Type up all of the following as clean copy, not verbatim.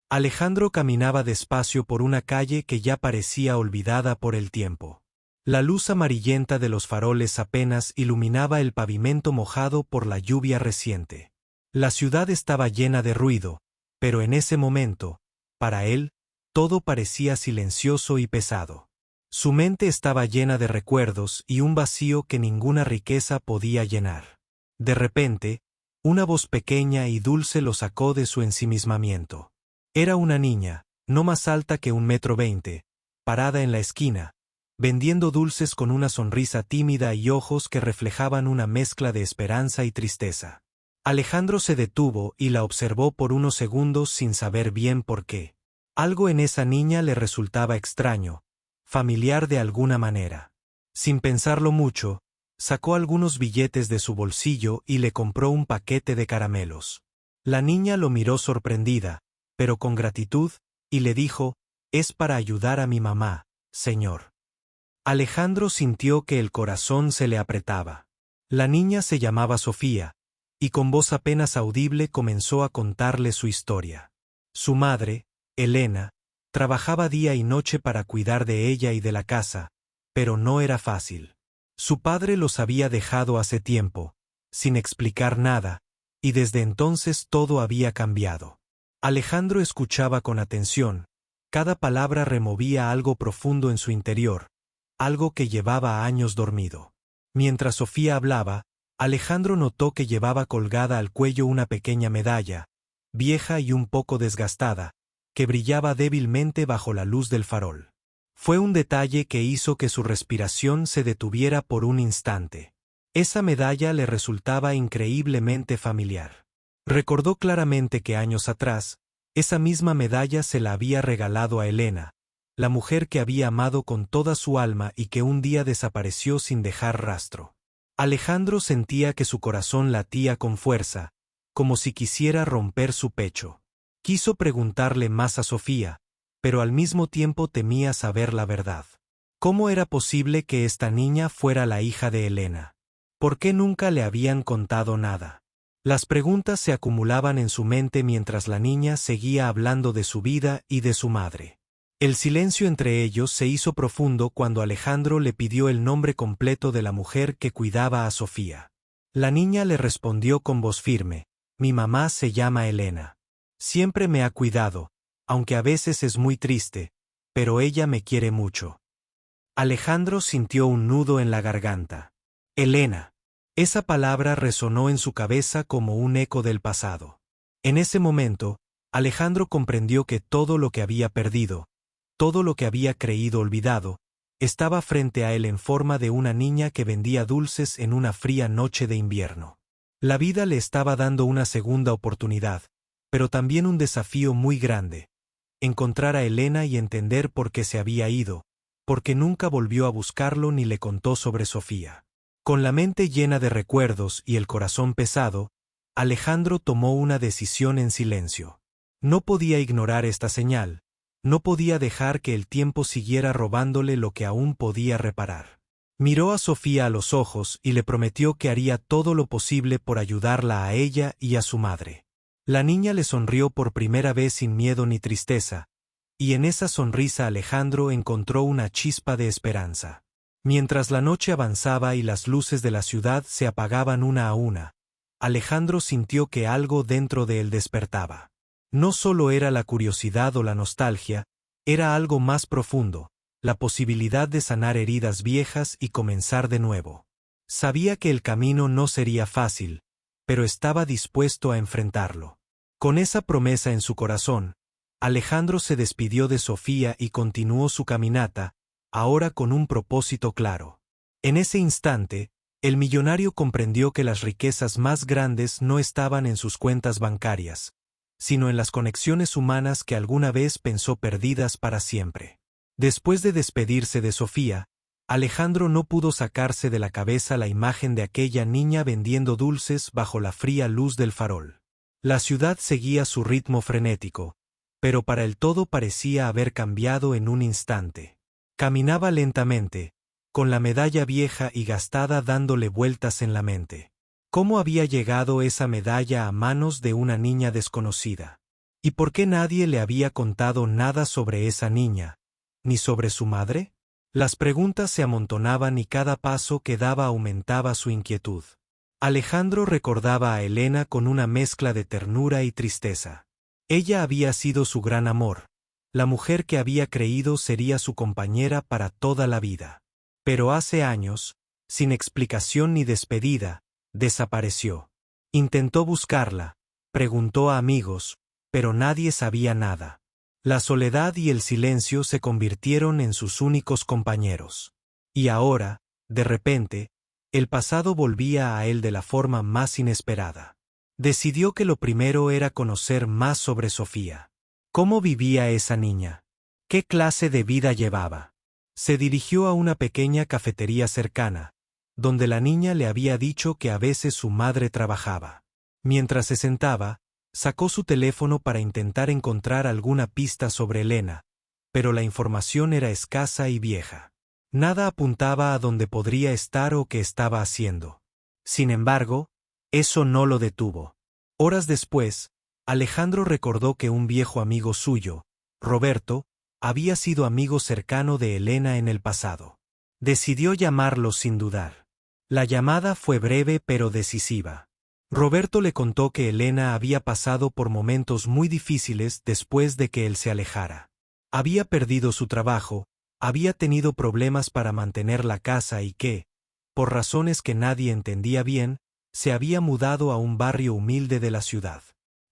Alejandro caminaba despacio por una calle que ya parecía olvidada por el tiempo. La luz amarillenta de los faroles apenas iluminaba el pavimento mojado por la lluvia reciente. La ciudad estaba llena de ruido, pero en ese momento, para él, todo parecía silencioso y pesado. Su mente estaba llena de recuerdos y un vacío que ninguna riqueza podía llenar. De repente, una voz pequeña y dulce lo sacó de su ensimismamiento. Era una niña, no más alta que 1,20 m, parada en la esquina, vendiendo dulces con una sonrisa tímida y ojos que reflejaban una mezcla de esperanza y tristeza. Alejandro se detuvo y la observó por unos segundos sin saber bien por qué. Algo en esa niña le resultaba extraño, familiar de alguna manera. Sin pensarlo mucho, sacó algunos billetes de su bolsillo y le compró un paquete de caramelos. La niña lo miró sorprendida, pero con gratitud, y le dijo: «Es para ayudar a mi mamá, señor». Alejandro sintió que el corazón se le apretaba. La niña se llamaba Sofía, y con voz apenas audible comenzó a contarle su historia. Su madre, Elena, trabajaba día y noche para cuidar de ella y de la casa, pero no era fácil. Su padre los había dejado hace tiempo, sin explicar nada, y desde entonces todo había cambiado. Alejandro escuchaba con atención. Cada palabra removía algo profundo en su interior, algo que llevaba años dormido. Mientras Sofía hablaba, Alejandro notó que llevaba colgada al cuello una pequeña medalla, vieja y un poco desgastada, que brillaba débilmente bajo la luz del farol. Fue un detalle que hizo que su respiración se detuviera por un instante. Esa medalla le resultaba increíblemente familiar. Recordó claramente que años atrás, esa misma medalla se la había regalado a Elena, la mujer que había amado con toda su alma y que un día desapareció sin dejar rastro. Alejandro sentía que su corazón latía con fuerza, como si quisiera romper su pecho. Quiso preguntarle más a Sofía, pero al mismo tiempo temía saber la verdad. ¿Cómo era posible que esta niña fuera la hija de Elena? ¿Por qué nunca le habían contado nada? Las preguntas se acumulaban en su mente mientras la niña seguía hablando de su vida y de su madre. El silencio entre ellos se hizo profundo cuando Alejandro le pidió el nombre completo de la mujer que cuidaba a Sofía. La niña le respondió con voz firme: «Mi mamá se llama Elena. Siempre me ha cuidado, aunque a veces es muy triste, pero ella me quiere mucho». Alejandro sintió un nudo en la garganta. Elena. Esa palabra resonó en su cabeza como un eco del pasado. En ese momento, Alejandro comprendió que todo lo que había perdido, todo lo que había creído olvidado, estaba frente a él en forma de una niña que vendía dulces en una fría noche de invierno. La vida le estaba dando una segunda oportunidad, pero también un desafío muy grande: encontrar a Elena y entender por qué se había ido, porque nunca volvió a buscarlo ni le contó sobre Sofía. Con la mente llena de recuerdos y el corazón pesado, Alejandro tomó una decisión en silencio. No podía ignorar esta señal, no podía dejar que el tiempo siguiera robándole lo que aún podía reparar. Miró a Sofía a los ojos y le prometió que haría todo lo posible por ayudarla a ella y a su madre. La niña le sonrió por primera vez sin miedo ni tristeza, y en esa sonrisa Alejandro encontró una chispa de esperanza. Mientras la noche avanzaba y las luces de la ciudad se apagaban una a una, Alejandro sintió que algo dentro de él despertaba. No solo era la curiosidad o la nostalgia, era algo más profundo, la posibilidad de sanar heridas viejas y comenzar de nuevo. Sabía que el camino no sería fácil, pero estaba dispuesto a enfrentarlo. Con esa promesa en su corazón, Alejandro se despidió de Sofía y continuó su caminata, ahora con un propósito claro. En ese instante, el millonario comprendió que las riquezas más grandes no estaban en sus cuentas bancarias, sino en las conexiones humanas que alguna vez pensó perdidas para siempre. Después de despedirse de Sofía, Alejandro no pudo sacarse de la cabeza la imagen de aquella niña vendiendo dulces bajo la fría luz del farol. La ciudad seguía su ritmo frenético, pero para él todo parecía haber cambiado en un instante. Caminaba lentamente, con la medalla vieja y gastada dándole vueltas en la mente. ¿Cómo había llegado esa medalla a manos de una niña desconocida? ¿Y por qué nadie le había contado nada sobre esa niña, ni sobre su madre? Las preguntas se amontonaban y cada paso que daba aumentaba su inquietud. Alejandro recordaba a Elena con una mezcla de ternura y tristeza. Ella había sido su gran amor, la mujer que había creído sería su compañera para toda la vida. Pero hace años, sin explicación ni despedida, desapareció. Intentó buscarla, preguntó a amigos, pero nadie sabía nada. La soledad y el silencio se convirtieron en sus únicos compañeros. Y ahora, de repente, el pasado volvía a él de la forma más inesperada. Decidió que lo primero era conocer más sobre Sofía. ¿Cómo vivía esa niña? ¿Qué clase de vida llevaba? Se dirigió a una pequeña cafetería cercana, donde la niña le había dicho que a veces su madre trabajaba. Mientras se sentaba, sacó su teléfono para intentar encontrar alguna pista sobre Elena, pero la información era escasa y vieja. Nada apuntaba a dónde podría estar o qué estaba haciendo. Sin embargo, eso no lo detuvo. Horas después, Alejandro recordó que un viejo amigo suyo, Roberto, había sido amigo cercano de Elena en el pasado. Decidió llamarlo sin dudar. La llamada fue breve pero decisiva. Roberto le contó que Elena había pasado por momentos muy difíciles después de que él se alejara. Había perdido su trabajo, había tenido problemas para mantener la casa y que, por razones que nadie entendía bien, se había mudado a un barrio humilde de la ciudad.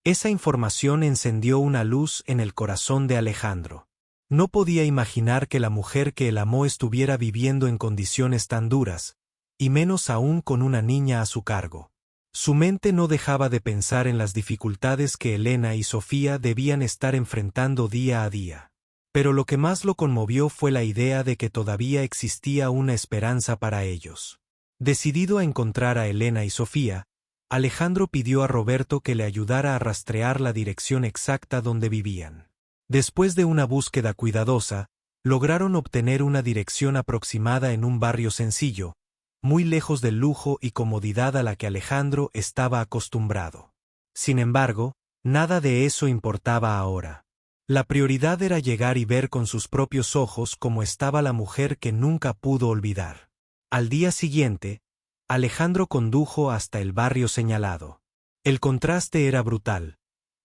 Esa información encendió una luz en el corazón de Alejandro. No podía imaginar que la mujer que él amó estuviera viviendo en condiciones tan duras, y menos aún con una niña a su cargo. Su mente no dejaba de pensar en las dificultades que Elena y Sofía debían estar enfrentando día a día. Pero lo que más lo conmovió fue la idea de que todavía existía una esperanza para ellos. Decidido a encontrar a Elena y Sofía, Alejandro pidió a Roberto que le ayudara a rastrear la dirección exacta donde vivían. Después de una búsqueda cuidadosa, lograron obtener una dirección aproximada en un barrio sencillo, muy lejos del lujo y comodidad a la que Alejandro estaba acostumbrado. Sin embargo, nada de eso importaba ahora. La prioridad era llegar y ver con sus propios ojos cómo estaba la mujer que nunca pudo olvidar. Al día siguiente, Alejandro condujo hasta el barrio señalado. El contraste era brutal.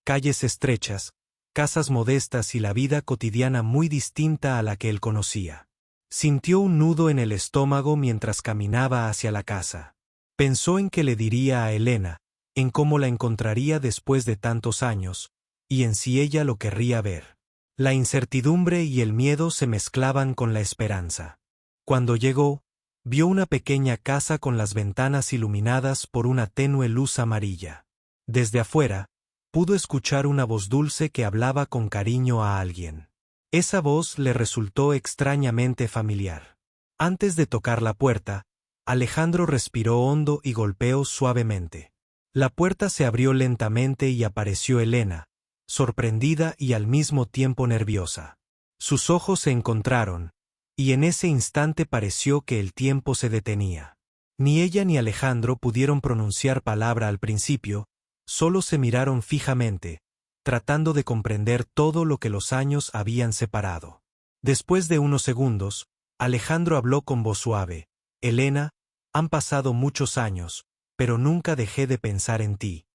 Calles estrechas, casas modestas y la vida cotidiana muy distinta a la que él conocía. Sintió un nudo en el estómago mientras caminaba hacia la casa. Pensó en qué le diría a Elena, en cómo la encontraría después de tantos años, y en si ella lo querría ver. La incertidumbre y el miedo se mezclaban con la esperanza. Cuando llegó, vio una pequeña casa con las ventanas iluminadas por una tenue luz amarilla. Desde afuera, pudo escuchar una voz dulce que hablaba con cariño a alguien. Esa voz le resultó extrañamente familiar. Antes de tocar la puerta, Alejandro respiró hondo y golpeó suavemente. La puerta se abrió lentamente y apareció Elena, sorprendida y al mismo tiempo nerviosa. Sus ojos se encontraron, y en ese instante pareció que el tiempo se detenía. Ni ella ni Alejandro pudieron pronunciar palabra al principio, solo se miraron fijamente, tratando de comprender todo lo que los años habían separado. Después de unos segundos, Alejandro habló con voz suave. «Elena, han pasado muchos años, pero nunca dejé de pensar en ti».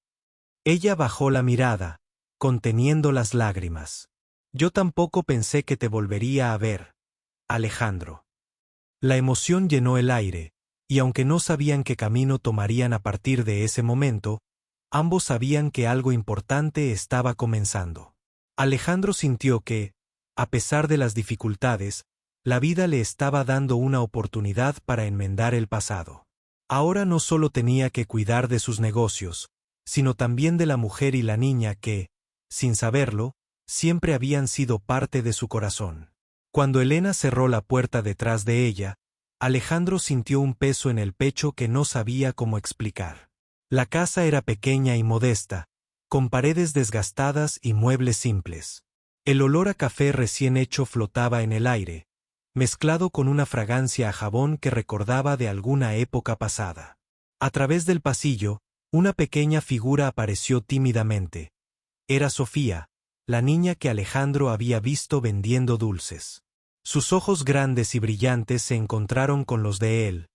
Ella bajó la mirada, conteniendo las lágrimas. «Yo tampoco pensé que te volvería a ver, Alejandro». La emoción llenó el aire, y aunque no sabían qué camino tomarían a partir de ese momento, ambos sabían que algo importante estaba comenzando. Alejandro sintió que, a pesar de las dificultades, la vida le estaba dando una oportunidad para enmendar el pasado. Ahora no solo tenía que cuidar de sus negocios, sino también de la mujer y la niña que, sin saberlo, siempre habían sido parte de su corazón. Cuando Elena cerró la puerta detrás de ella, Alejandro sintió un peso en el pecho que no sabía cómo explicar. La casa era pequeña y modesta, con paredes desgastadas y muebles simples. El olor a café recién hecho flotaba en el aire, mezclado con una fragancia a jabón que recordaba de alguna época pasada. A través del pasillo, una pequeña figura apareció tímidamente. Era Sofía, la niña que Alejandro había visto vendiendo dulces. Sus ojos grandes y brillantes se encontraron con los de él,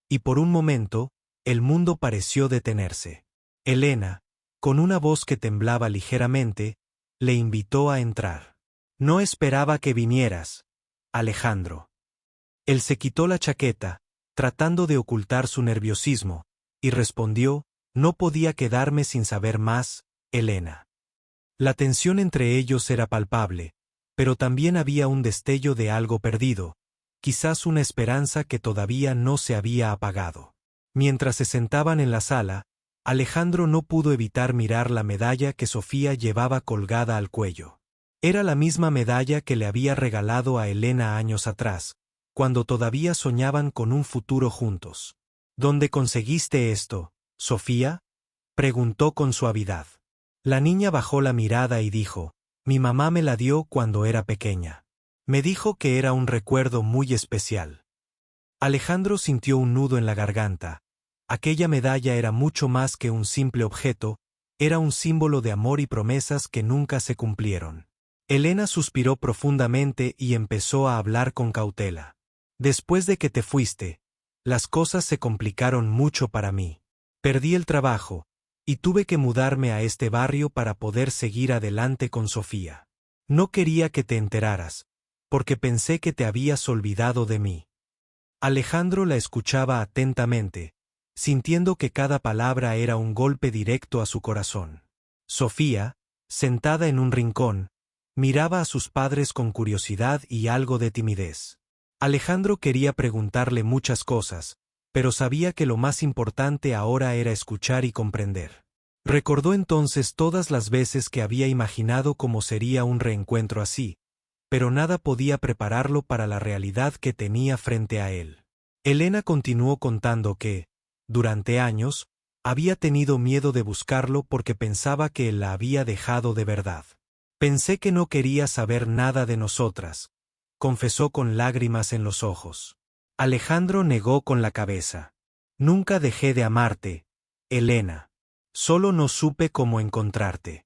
y por un momento, el mundo pareció detenerse. Elena, con una voz que temblaba ligeramente, le invitó a entrar. No esperaba que vinieras, Alejandro. Él se quitó la chaqueta, tratando de ocultar su nerviosismo, y respondió, no podía quedarme sin saber más, Elena. La tensión entre ellos era palpable, pero también había un destello de algo perdido, quizás una esperanza que todavía no se había apagado. Mientras se sentaban en la sala, Alejandro no pudo evitar mirar la medalla que Sofía llevaba colgada al cuello. Era la misma medalla que le había regalado a Elena años atrás, cuando todavía soñaban con un futuro juntos. ¿Dónde conseguiste esto, Sofía?, preguntó con suavidad. La niña bajó la mirada y dijo, mi mamá me la dio cuando era pequeña. Me dijo que era un recuerdo muy especial. Alejandro sintió un nudo en la garganta. Aquella medalla era mucho más que un simple objeto, era un símbolo de amor y promesas que nunca se cumplieron. Elena suspiró profundamente y empezó a hablar con cautela. Después de que te fuiste, las cosas se complicaron mucho para mí. Perdí el trabajo, y tuve que mudarme a este barrio para poder seguir adelante con Sofía. No quería que te enteraras, porque pensé que te habías olvidado de mí. Alejandro la escuchaba atentamente, sintiendo que cada palabra era un golpe directo a su corazón. Sofía, sentada en un rincón, miraba a sus padres con curiosidad y algo de timidez. Alejandro quería preguntarle muchas cosas, pero sabía que lo más importante ahora era escuchar y comprender. Recordó entonces todas las veces que había imaginado cómo sería un reencuentro así, pero nada podía prepararlo para la realidad que tenía frente a él. Elena continuó contando que, durante años, había tenido miedo de buscarlo porque pensaba que él la había dejado de verdad. Pensé que no quería saber nada de nosotras, confesó con lágrimas en los ojos. Alejandro negó con la cabeza. Nunca dejé de amarte, Elena. Solo no supe cómo encontrarte.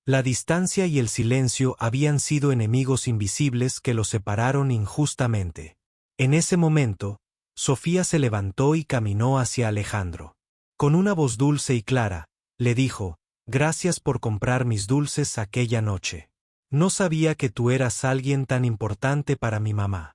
La distancia y el silencio habían sido enemigos invisibles que los separaron injustamente. En ese momento, Sofía se levantó y caminó hacia Alejandro. Con una voz dulce y clara, le dijo, gracias por comprar mis dulces aquella noche. No sabía que tú eras alguien tan importante para mi mamá.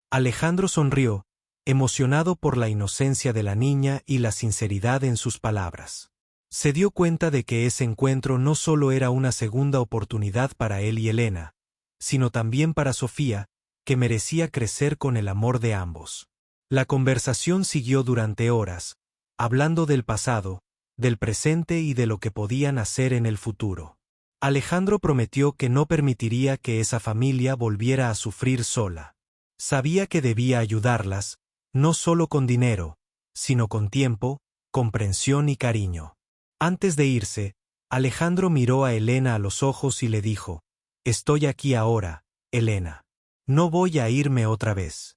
Alejandro sonrió, emocionado por la inocencia de la niña y la sinceridad en sus palabras. Se dio cuenta de que ese encuentro no solo era una segunda oportunidad para él y Elena, sino también para Sofía, que merecía crecer con el amor de ambos. La conversación siguió durante horas, hablando del pasado, del presente y de lo que podían hacer en el futuro. Alejandro prometió que no permitiría que esa familia volviera a sufrir sola. Sabía que debía ayudarlas, no solo con dinero, sino con tiempo, comprensión y cariño. Antes de irse, Alejandro miró a Elena a los ojos y le dijo, estoy aquí ahora, Elena. No voy a irme otra vez.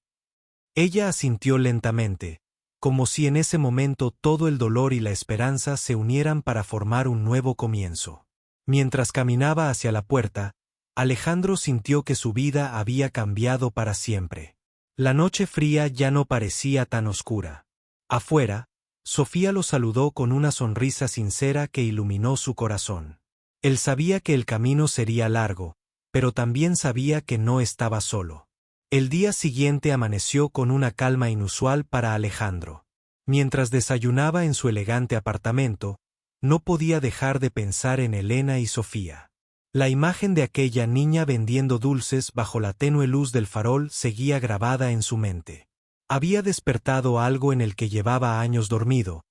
Ella asintió lentamente, como si en ese momento todo el dolor y la esperanza se unieran para formar un nuevo comienzo. Mientras caminaba hacia la puerta, Alejandro sintió que su vida había cambiado para siempre. La noche fría ya no parecía tan oscura. Afuera, Sofía lo saludó con una sonrisa sincera que iluminó su corazón. Él sabía que el camino sería largo, pero también sabía que no estaba solo. El día siguiente amaneció con una calma inusual para Alejandro. Mientras desayunaba en su elegante apartamento, no podía dejar de pensar en Elena y Sofía. La imagen de aquella niña vendiendo dulces bajo la tenue luz del farol seguía grabada en su mente. Había despertado algo en el que llevaba años dormido,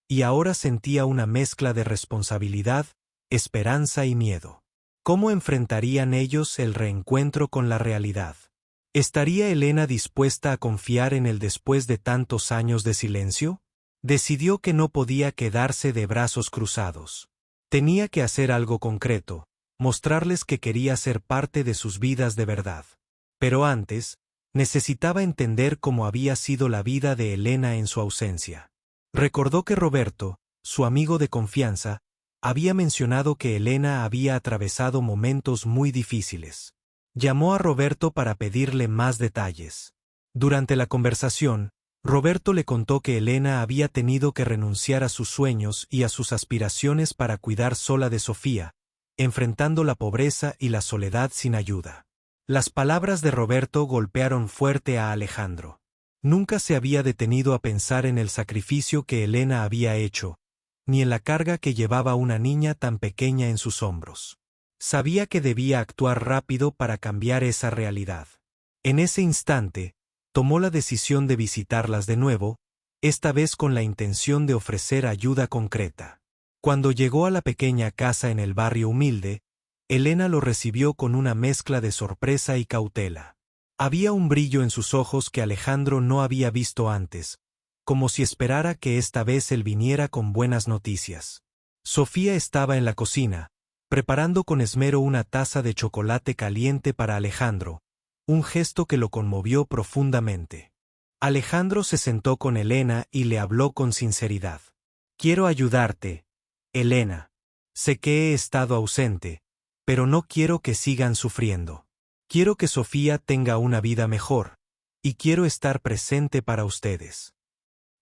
y ahora sentía una mezcla de responsabilidad, esperanza y miedo. ¿Cómo enfrentarían ellos el reencuentro con la realidad? ¿Estaría Elena dispuesta a confiar en él después de tantos años de silencio? Decidió que no podía quedarse de brazos cruzados. Tenía que hacer algo concreto, mostrarles que quería ser parte de sus vidas de verdad. Pero antes, necesitaba entender cómo había sido la vida de Elena en su ausencia. Recordó que Roberto, su amigo de confianza, había mencionado que Elena había atravesado momentos muy difíciles. Llamó a Roberto para pedirle más detalles. Durante la conversación, Roberto le contó que Elena había tenido que renunciar a sus sueños y a sus aspiraciones para cuidar sola de Sofía, enfrentando la pobreza y la soledad sin ayuda. Las palabras de Roberto golpearon fuerte a Alejandro. Nunca se había detenido a pensar en el sacrificio que Elena había hecho, ni en la carga que llevaba una niña tan pequeña en sus hombros. Sabía que debía actuar rápido para cambiar esa realidad. En ese instante, tomó la decisión de visitarlas de nuevo, esta vez con la intención de ofrecer ayuda concreta. Cuando llegó a la pequeña casa en el barrio humilde, Elena lo recibió con una mezcla de sorpresa y cautela. Había un brillo en sus ojos que Alejandro no había visto antes, como si esperara que esta vez él viniera con buenas noticias. Sofía estaba en la cocina, preparando con esmero una taza de chocolate caliente para Alejandro, un gesto que lo conmovió profundamente. Alejandro se sentó con Elena y le habló con sinceridad. «Quiero ayudarte, Elena. Sé que he estado ausente, pero no quiero que sigan sufriendo. Quiero que Sofía tenga una vida mejor, y quiero estar presente para ustedes».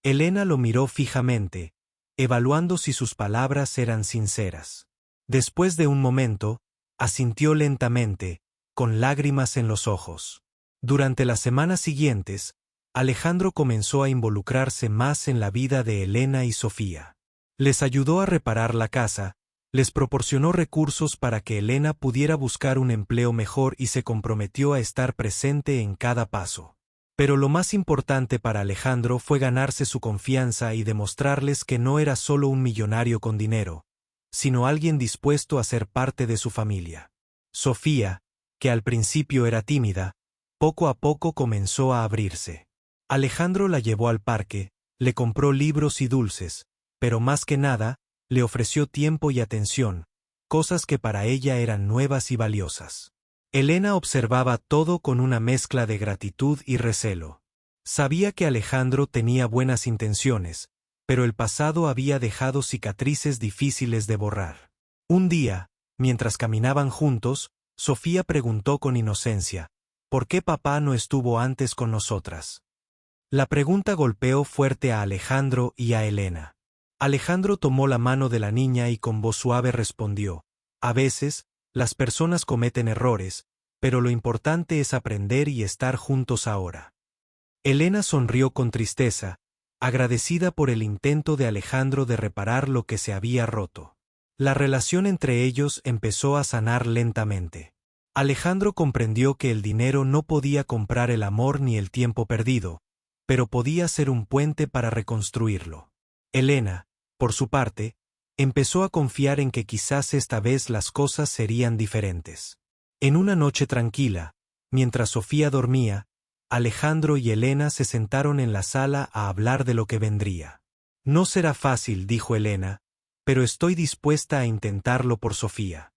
Elena lo miró fijamente, evaluando si sus palabras eran sinceras. Después de un momento, asintió lentamente, con lágrimas en los ojos. Durante las semanas siguientes, Alejandro comenzó a involucrarse más en la vida de Elena y Sofía. Les ayudó a reparar la casa, les proporcionó recursos para que Elena pudiera buscar un empleo mejor y se comprometió a estar presente en cada paso. Pero lo más importante para Alejandro fue ganarse su confianza y demostrarles que no era solo un millonario con dinero, sino alguien dispuesto a ser parte de su familia. Sofía, que al principio era tímida, poco a poco comenzó a abrirse. Alejandro la llevó al parque, le compró libros y dulces, pero más que nada, le ofreció tiempo y atención, cosas que para ella eran nuevas y valiosas. Elena observaba todo con una mezcla de gratitud y recelo. Sabía que Alejandro tenía buenas intenciones, pero el pasado había dejado cicatrices difíciles de borrar. Un día, mientras caminaban juntos, Sofía preguntó con inocencia, ¿por qué papá no estuvo antes con nosotras? La pregunta golpeó fuerte a Alejandro y a Elena. Alejandro tomó la mano de la niña y con voz suave respondió, a veces, las personas cometen errores, pero lo importante es aprender y estar juntos ahora. Elena sonrió con tristeza, agradecida por el intento de Alejandro de reparar lo que se había roto. La relación entre ellos empezó a sanar lentamente. Alejandro comprendió que el dinero no podía comprar el amor ni el tiempo perdido, pero podía ser un puente para reconstruirlo. Elena, por su parte, empezó a confiar en que quizás esta vez las cosas serían diferentes. En una noche tranquila, mientras Sofía dormía, Alejandro y Elena se sentaron en la sala a hablar de lo que vendría. No será fácil, dijo Elena, pero estoy dispuesta a intentarlo por Sofía.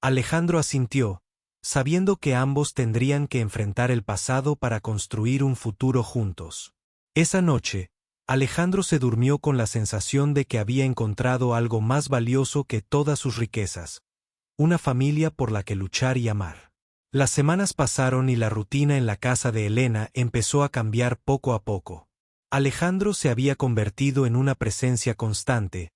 Alejandro asintió, sabiendo que ambos tendrían que enfrentar el pasado para construir un futuro juntos. Esa noche, Alejandro se durmió con la sensación de que había encontrado algo más valioso que todas sus riquezas, una familia por la que luchar y amar. Las semanas pasaron y la rutina en la casa de Elena empezó a cambiar poco a poco. Alejandro se había convertido en una presencia constante,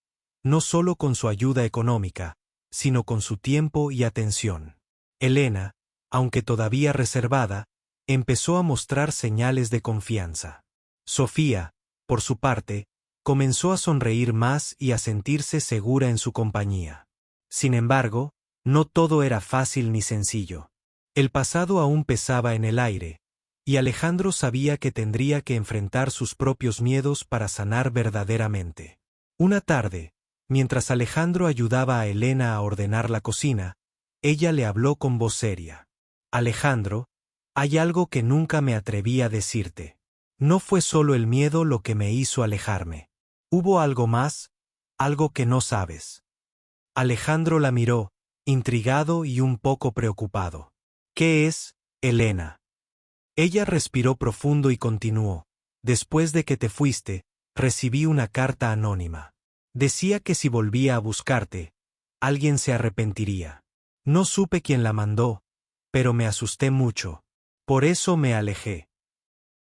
no solo con su ayuda económica, sino con su tiempo y atención. Elena, aunque todavía reservada, empezó a mostrar señales de confianza. Sofía, por su parte, comenzó a sonreír más y a sentirse segura en su compañía. Sin embargo, no todo era fácil ni sencillo. El pasado aún pesaba en el aire, y Alejandro sabía que tendría que enfrentar sus propios miedos para sanar verdaderamente. Una tarde, mientras Alejandro ayudaba a Elena a ordenar la cocina, ella le habló con voz seria. Alejandro, hay algo que nunca me atreví a decirte. No fue solo el miedo lo que me hizo alejarme. Hubo algo más, algo que no sabes. Alejandro la miró, intrigado y un poco preocupado. ¿Qué es, Elena? Ella respiró profundo y continuó. Después de que te fuiste, recibí una carta anónima. Decía que si volvía a buscarte, alguien se arrepentiría. No supe quién la mandó, pero me asusté mucho. Por eso me alejé.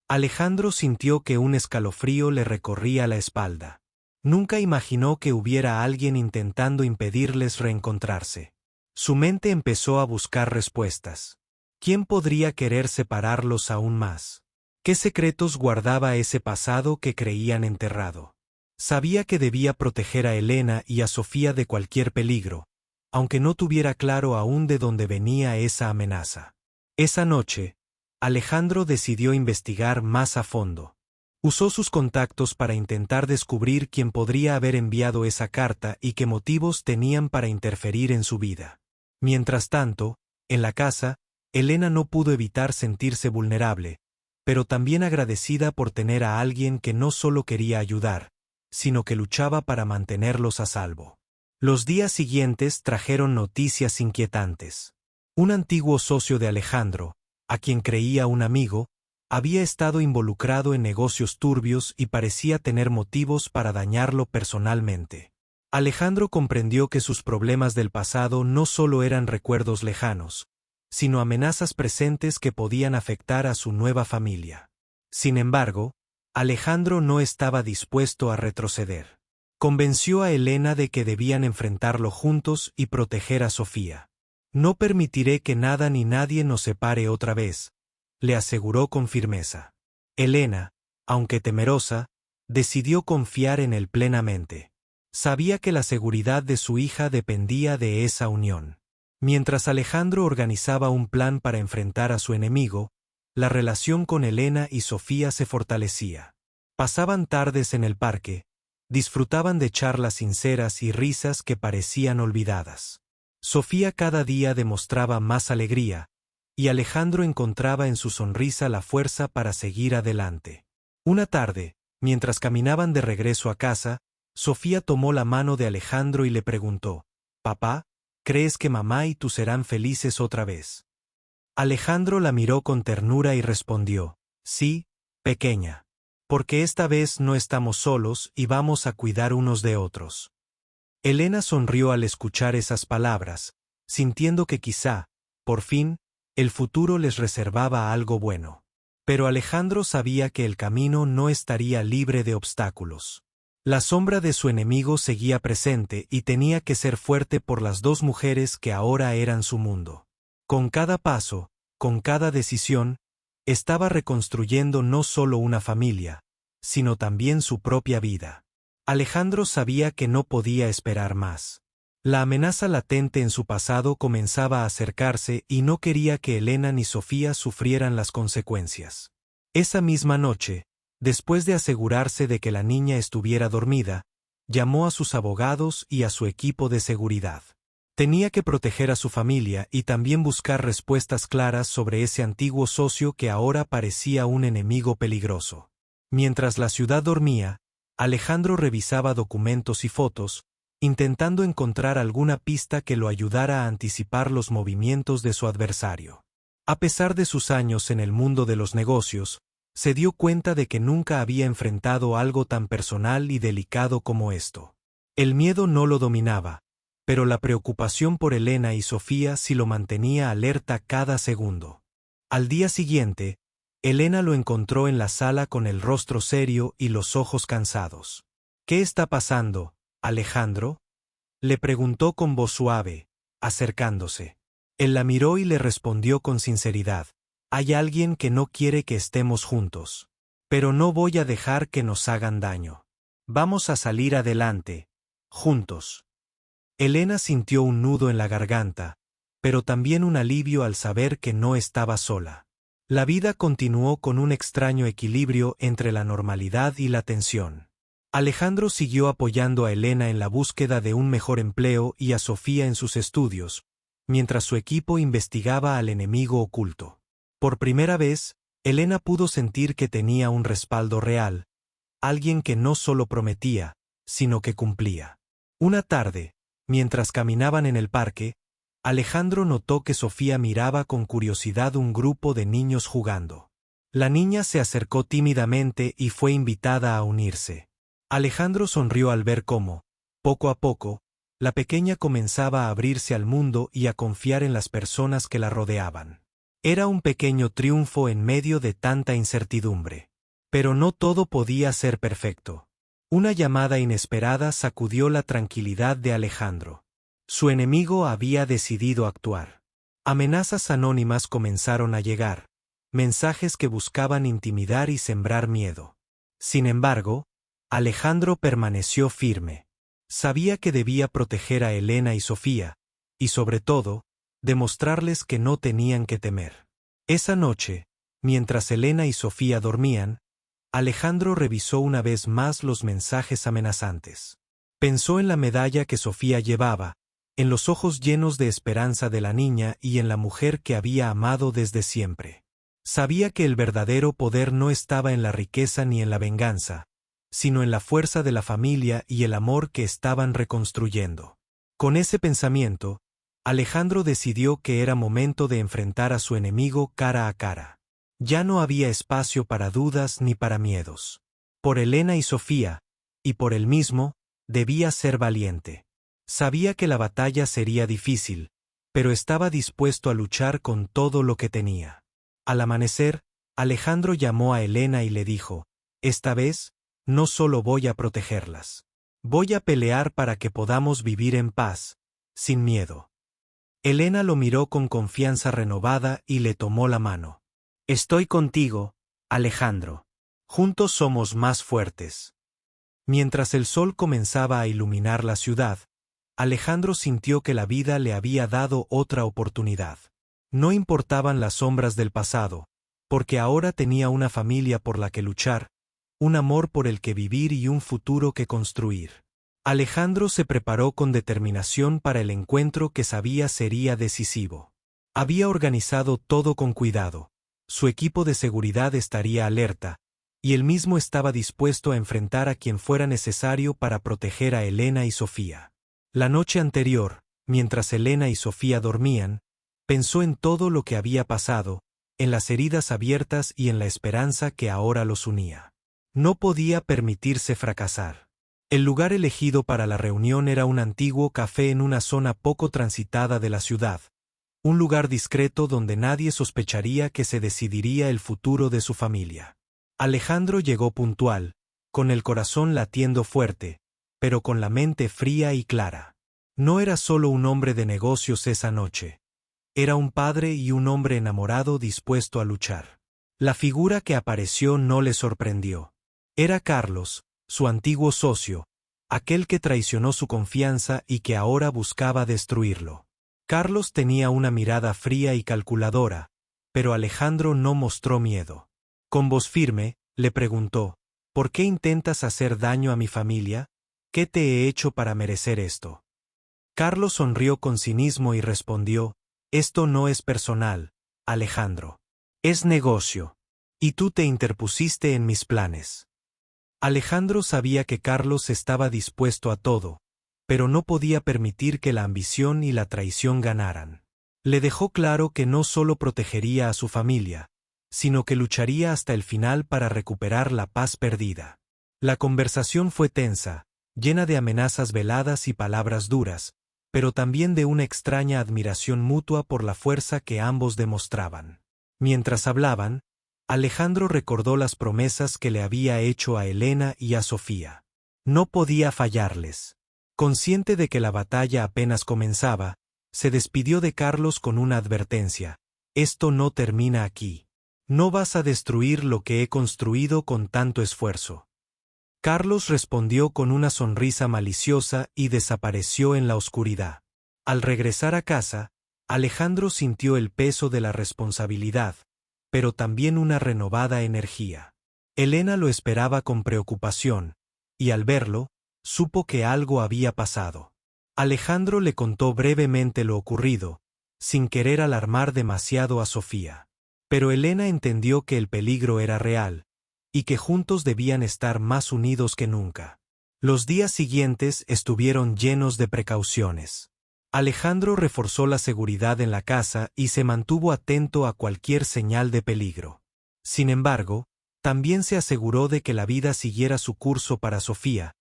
Alejandro sintió que un escalofrío le recorría la espalda. Nunca imaginó que hubiera alguien intentando impedirles reencontrarse. Su mente empezó a buscar respuestas. ¿Quién podría querer separarlos aún más? ¿Qué secretos guardaba ese pasado que creían enterrado? Sabía que debía proteger a Elena y a Sofía de cualquier peligro, aunque no tuviera claro aún de dónde venía esa amenaza. Esa noche, Alejandro decidió investigar más a fondo. Usó sus contactos para intentar descubrir quién podría haber enviado esa carta y qué motivos tenían para interferir en su vida. Mientras tanto, en la casa, Elena no pudo evitar sentirse vulnerable, pero también agradecida por tener a alguien que no solo quería ayudar, sino que luchaba para mantenerlos a salvo. Los días siguientes trajeron noticias inquietantes. Un antiguo socio de Alejandro, a quien creía un amigo, había estado involucrado en negocios turbios y parecía tener motivos para dañarlo personalmente. Alejandro comprendió que sus problemas del pasado no solo eran recuerdos lejanos, sino amenazas presentes que podían afectar a su nueva familia. Sin embargo, Alejandro no estaba dispuesto a retroceder. Convenció a Elena de que debían enfrentarlo juntos y proteger a Sofía. «No permitiré que nada ni nadie nos separe otra vez», le aseguró con firmeza. Elena, aunque temerosa, decidió confiar en él plenamente. Sabía que la seguridad de su hija dependía de esa unión. Mientras Alejandro organizaba un plan para enfrentar a su enemigo, la relación con Elena y Sofía se fortalecía. Pasaban tardes en el parque, disfrutaban de charlas sinceras y risas que parecían olvidadas. Sofía cada día demostraba más alegría, y Alejandro encontraba en su sonrisa la fuerza para seguir adelante. Una tarde, mientras caminaban de regreso a casa, Sofía tomó la mano de Alejandro y le preguntó: «Papá, ¿crees que mamá y tú serán felices otra vez?» Alejandro la miró con ternura y respondió: «Sí, pequeña. Porque esta vez no estamos solos y vamos a cuidar unos de otros». Elena sonrió al escuchar esas palabras, sintiendo que quizá, por fin, el futuro les reservaba algo bueno. Pero Alejandro sabía que el camino no estaría libre de obstáculos. La sombra de su enemigo seguía presente y tenía que ser fuerte por las dos mujeres que ahora eran su mundo. Con cada paso, con cada decisión, estaba reconstruyendo no solo una familia, sino también su propia vida. Alejandro sabía que no podía esperar más. La amenaza latente en su pasado comenzaba a acercarse y no quería que Elena ni Sofía sufrieran las consecuencias. Esa misma noche, después de asegurarse de que la niña estuviera dormida, llamó a sus abogados y a su equipo de seguridad. Tenía que proteger a su familia y también buscar respuestas claras sobre ese antiguo socio que ahora parecía un enemigo peligroso. Mientras la ciudad dormía, Alejandro revisaba documentos y fotos, intentando encontrar alguna pista que lo ayudara a anticipar los movimientos de su adversario. A pesar de sus años en el mundo de los negocios, se dio cuenta de que nunca había enfrentado algo tan personal y delicado como esto. El miedo no lo dominaba, pero la preocupación por Elena y Sofía sí lo mantenía alerta cada segundo. Al día siguiente, Elena lo encontró en la sala con el rostro serio y los ojos cansados. «¿Qué está pasando, Alejandro?», le preguntó con voz suave, acercándose. Él la miró y le respondió con sinceridad: «Hay alguien que no quiere que estemos juntos. Pero no voy a dejar que nos hagan daño. Vamos a salir adelante, juntos». Elena sintió un nudo en la garganta, pero también un alivio al saber que no estaba sola. La vida continuó con un extraño equilibrio entre la normalidad y la tensión. Alejandro siguió apoyando a Elena en la búsqueda de un mejor empleo y a Sofía en sus estudios, mientras su equipo investigaba al enemigo oculto. Por primera vez, Elena pudo sentir que tenía un respaldo real, alguien que no solo prometía, sino que cumplía. Una tarde, mientras caminaban en el parque, Alejandro notó que Sofía miraba con curiosidad un grupo de niños jugando. La niña se acercó tímidamente y fue invitada a unirse. Alejandro sonrió al ver cómo, Poco a poco, la pequeña comenzaba a abrirse al mundo y a confiar en las personas que la rodeaban. Era un pequeño triunfo en medio de tanta incertidumbre. Pero no todo podía ser perfecto. Una llamada inesperada sacudió la tranquilidad de Alejandro. Su enemigo había decidido actuar. Amenazas anónimas comenzaron a llegar, mensajes que buscaban intimidar y sembrar miedo. Sin embargo, Alejandro permaneció firme. Sabía que debía proteger a Elena y Sofía, y sobre todo, demostrarles que no tenían que temer. Esa noche, mientras Elena y Sofía dormían, Alejandro revisó una vez más los mensajes amenazantes. Pensó en la medalla que Sofía llevaba, en los ojos llenos de esperanza de la niña y en la mujer que había amado desde siempre. Sabía que el verdadero poder no estaba en la riqueza ni en la venganza, sino en la fuerza de la familia y el amor que estaban reconstruyendo. Con ese pensamiento, Alejandro decidió que era momento de enfrentar a su enemigo cara a cara. Ya no había espacio para dudas ni para miedos. Por Elena y Sofía, y por él mismo, debía ser valiente. Sabía que la batalla sería difícil, pero estaba dispuesto a luchar con todo lo que tenía. Al amanecer, Alejandro llamó a Elena y le dijo: «Esta vez, no solo voy a protegerlas. Voy a pelear para que podamos vivir en paz, sin miedo». Elena lo miró con confianza renovada y le tomó la mano. «Estoy contigo, Alejandro. Juntos somos más fuertes». Mientras el sol comenzaba a iluminar la ciudad, Alejandro sintió que la vida le había dado otra oportunidad. No importaban las sombras del pasado, porque ahora tenía una familia por la que luchar, un amor por el que vivir y un futuro que construir. Alejandro se preparó con determinación para el encuentro que sabía sería decisivo. Había organizado todo con cuidado. Su equipo de seguridad estaría alerta, y él mismo estaba dispuesto a enfrentar a quien fuera necesario para proteger a Elena y Sofía. La noche anterior, mientras Elena y Sofía dormían, pensó en todo lo que había pasado, en las heridas abiertas y en la esperanza que ahora los unía. No podía permitirse fracasar. El lugar elegido para la reunión era un antiguo café en una zona poco transitada de la ciudad, un lugar discreto donde nadie sospecharía que se decidiría el futuro de su familia. Alejandro llegó puntual, con el corazón latiendo fuerte, pero con la mente fría y clara. No era solo un hombre de negocios esa noche. Era un padre y un hombre enamorado dispuesto a luchar. La figura que apareció no le sorprendió. Era Carlos, su antiguo socio, aquel que traicionó su confianza y que ahora buscaba destruirlo. Carlos tenía una mirada fría y calculadora, pero Alejandro no mostró miedo. Con voz firme, le preguntó: «¿Por qué intentas hacer daño a mi familia? ¿Qué te he hecho para merecer esto?». Carlos sonrió con cinismo y respondió: «Esto no es personal, Alejandro. Es negocio. Y tú te interpusiste en mis planes». Alejandro sabía que Carlos estaba dispuesto a todo, pero no podía permitir que la ambición y la traición ganaran. Le dejó claro que no solo protegería a su familia, sino que lucharía hasta el final para recuperar la paz perdida. La conversación fue tensa, llena de amenazas veladas y palabras duras, pero también de una extraña admiración mutua por la fuerza que ambos demostraban. Mientras hablaban, Alejandro recordó las promesas que le había hecho a Elena y a Sofía. No podía fallarles. Consciente de que la batalla apenas comenzaba, se despidió de Carlos con una advertencia: «Esto no termina aquí. No vas a destruir lo que he construido con tanto esfuerzo». Carlos respondió con una sonrisa maliciosa y desapareció en la oscuridad. Al regresar a casa, Alejandro sintió el peso de la responsabilidad, pero también una renovada energía. Elena lo esperaba con preocupación, y al verlo, supo que algo había pasado. Alejandro le contó brevemente lo ocurrido, sin querer alarmar demasiado a Sofía. Pero Elena entendió que el peligro era real, y que juntos debían estar más unidos que nunca. Los días siguientes estuvieron llenos de precauciones. Alejandro reforzó la seguridad en la casa y se mantuvo atento a cualquier señal de peligro. Sin embargo, también se aseguró de que la vida siguiera su curso para Sofía,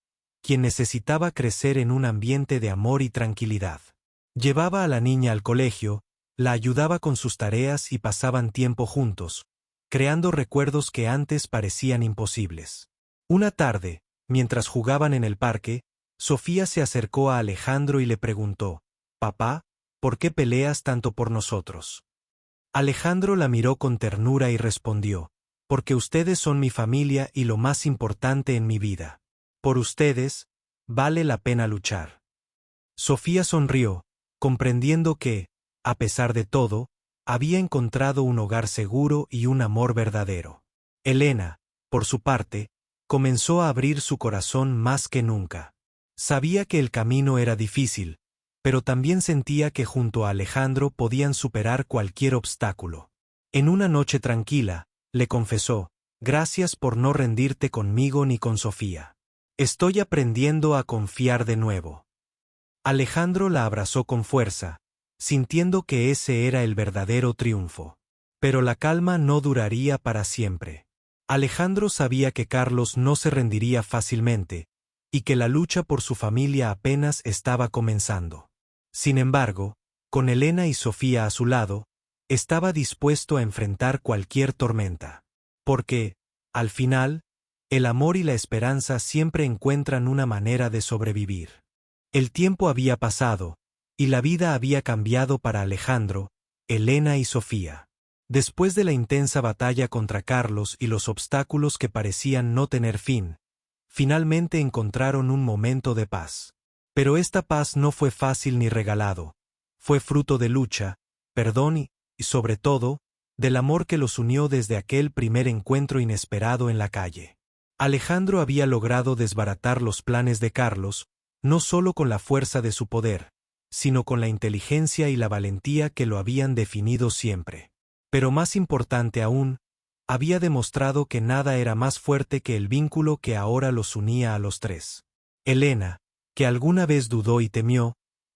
quien necesitaba crecer en un ambiente de amor y tranquilidad. Llevaba a la niña al colegio, la ayudaba con sus tareas y pasaban tiempo juntos, creando recuerdos que antes parecían imposibles. Una tarde, mientras jugaban en el parque, Sofía se acercó a Alejandro y le preguntó: «Papá, ¿por qué peleas tanto por nosotros?». Alejandro la miró con ternura y respondió: «Porque ustedes son mi familia y lo más importante en mi vida. Por ustedes, vale la pena luchar». Sofía sonrió, comprendiendo que, a pesar de todo, había encontrado un hogar seguro y un amor verdadero. Elena, por su parte, comenzó a abrir su corazón más que nunca. Sabía que el camino era difícil, pero también sentía que junto a Alejandro podían superar cualquier obstáculo. En una noche tranquila, le confesó: «Gracias por no rendirte conmigo ni con Sofía. Estoy aprendiendo a confiar de nuevo». Alejandro la abrazó con fuerza, sintiendo que ese era el verdadero triunfo. Pero la calma no duraría para siempre. Alejandro sabía que Carlos no se rendiría fácilmente, y que la lucha por su familia apenas estaba comenzando. Sin embargo, con Elena y Sofía a su lado, estaba dispuesto a enfrentar cualquier tormenta. Porque, al final, el amor y la esperanza siempre encuentran una manera de sobrevivir. El tiempo había pasado, y la vida había cambiado para Alejandro, Elena y Sofía. Después de la intensa batalla contra Carlos y los obstáculos que parecían no tener fin, finalmente encontraron un momento de paz. Pero esta paz no fue fácil ni regalado, fue fruto de lucha, perdón y, sobre todo, del amor que los unió desde aquel primer encuentro inesperado en la calle. Alejandro había logrado desbaratar los planes de Carlos, no solo con la fuerza de su poder, sino con la inteligencia y la valentía que lo habían definido siempre. Pero más importante aún, había demostrado que nada era más fuerte que el vínculo que ahora los unía a los tres. Elena, que alguna vez dudó y temió,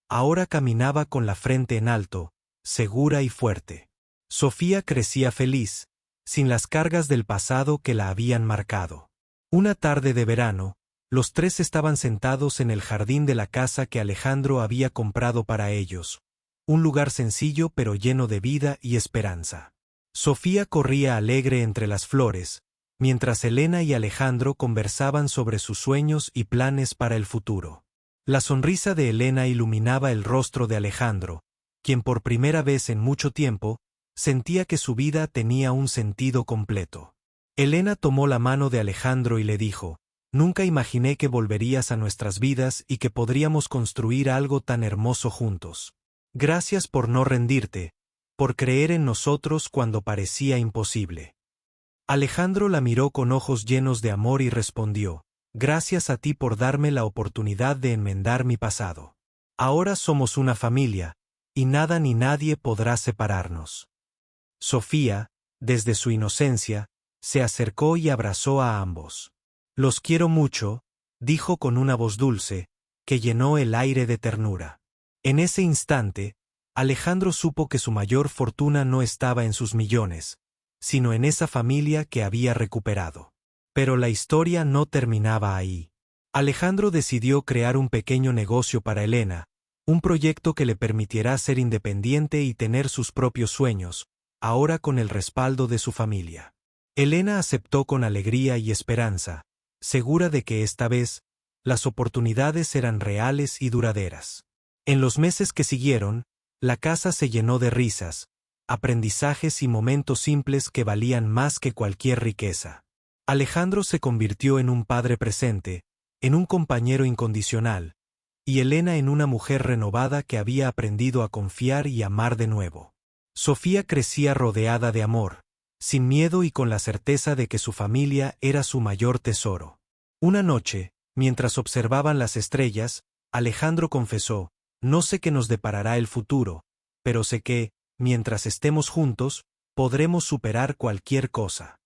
ahora caminaba con la frente en alto, segura y fuerte. Sofía crecía feliz, sin las cargas del pasado que la habían marcado. Una tarde de verano, los tres estaban sentados en el jardín de la casa que Alejandro había comprado para ellos, un lugar sencillo pero lleno de vida y esperanza. Sofía corría alegre entre las flores, mientras Elena y Alejandro conversaban sobre sus sueños y planes para el futuro. La sonrisa de Elena iluminaba el rostro de Alejandro, quien por primera vez en mucho tiempo sentía que su vida tenía un sentido completo. Elena tomó la mano de Alejandro y le dijo: «Nunca imaginé que volverías a nuestras vidas y que podríamos construir algo tan hermoso juntos. Gracias por no rendirte, por creer en nosotros cuando parecía imposible». Alejandro la miró con ojos llenos de amor y respondió: «Gracias a ti por darme la oportunidad de enmendar mi pasado. Ahora somos una familia, y nada ni nadie podrá separarnos». Sofía, desde su inocencia, se acercó y abrazó a ambos. «Los quiero mucho», dijo con una voz dulce, que llenó el aire de ternura. En ese instante, Alejandro supo que su mayor fortuna no estaba en sus millones, sino en esa familia que había recuperado. Pero la historia no terminaba ahí. Alejandro decidió crear un pequeño negocio para Elena, un proyecto que le permitirá ser independiente y tener sus propios sueños, ahora con el respaldo de su familia. Elena aceptó con alegría y esperanza, segura de que esta vez, las oportunidades eran reales y duraderas. En los meses que siguieron, la casa se llenó de risas, aprendizajes y momentos simples que valían más que cualquier riqueza. Alejandro se convirtió en un padre presente, en un compañero incondicional, y Elena en una mujer renovada que había aprendido a confiar y amar de nuevo. Sofía crecía rodeada de amor, sin miedo y con la certeza de que su familia era su mayor tesoro. Una noche, mientras observaban las estrellas, Alejandro confesó: «No sé qué nos deparará el futuro, pero sé que, mientras estemos juntos, podremos superar cualquier cosa».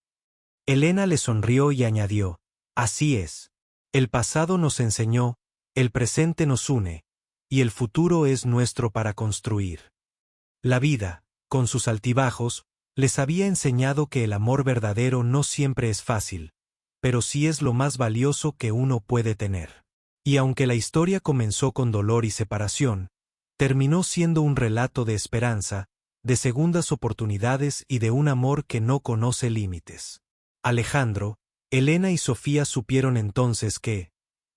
Elena le sonrió y añadió: «Así es. El pasado nos enseñó, el presente nos une, y el futuro es nuestro para construir». La vida, con sus altibajos, les había enseñado que el amor verdadero no siempre es fácil, pero sí es lo más valioso que uno puede tener. Y aunque la historia comenzó con dolor y separación, terminó siendo un relato de esperanza, de segundas oportunidades y de un amor que no conoce límites. Alejandro, Elena y Sofía supieron entonces que,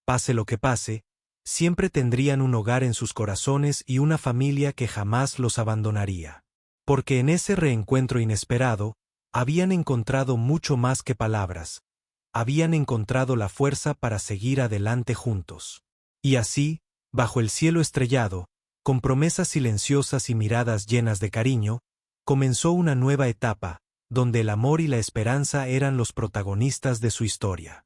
pase lo que pase, siempre tendrían un hogar en sus corazones y una familia que jamás los abandonaría. Porque en ese reencuentro inesperado, habían encontrado mucho más que palabras, habían encontrado la fuerza para seguir adelante juntos. Y así, bajo el cielo estrellado, con promesas silenciosas y miradas llenas de cariño, comenzó una nueva etapa, donde el amor y la esperanza eran los protagonistas de su historia.